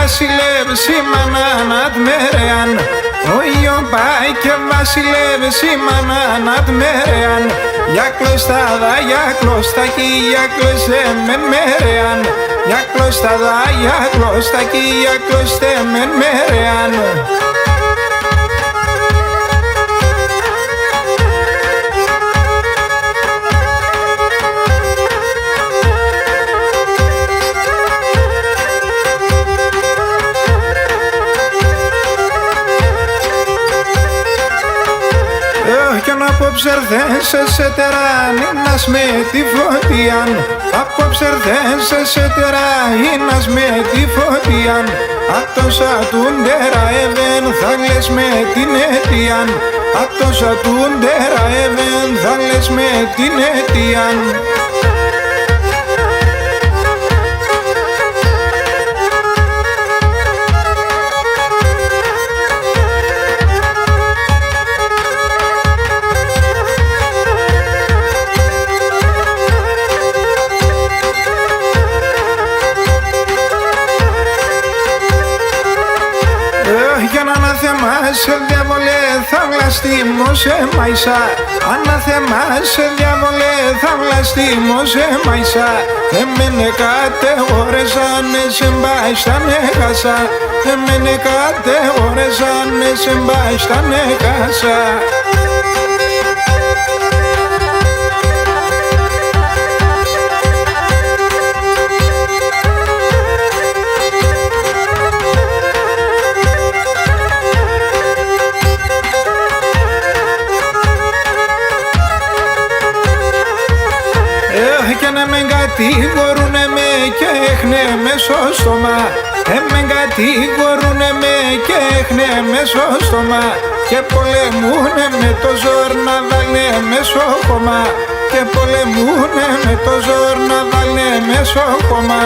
βασιλεύς η μάνα νατμερεάν. Ο Ιω πάει και βασιλεύς η μάνα νατμερεάν. Για κλωστάδα, για κλωστάκι, για κλώστε μεν μερεάν. Για κλωστάδα, για κλωστάκι, για κλώστε μεν μερεάν. Κι αν απόψε έρθες σε τεράνινας με τη φωτιάν. Απόψε έρθες σε τεράνινας με τη φωτιάν. Ατόσα τούντερα εβεν θα λες με την αιτιάν. Ατόσα τούντερα εβεν θα λες με την αιτιάν. Για να αναθεμάσαι διάβολε θα βλαστήμωσε μαϊσά. Αναθεμάσαι διάβολε θα βλαστήμωσε μαϊσά. Εμένε κατεώρεσανε σε μπάει στα νεκάσα. Εμένε κατεώρεσανε σε μπάει στα νεκάσα. Και να με κατηγορούνε με και έχνε με στο στόμα. Με κατηγορούνε με και έχνε με στο στόμα. Και πολεμούνε με το ζόρ να βάλε με στο κόμμα. Και πολεμούνε με το ζόρ να βάλε με στο κόμμα.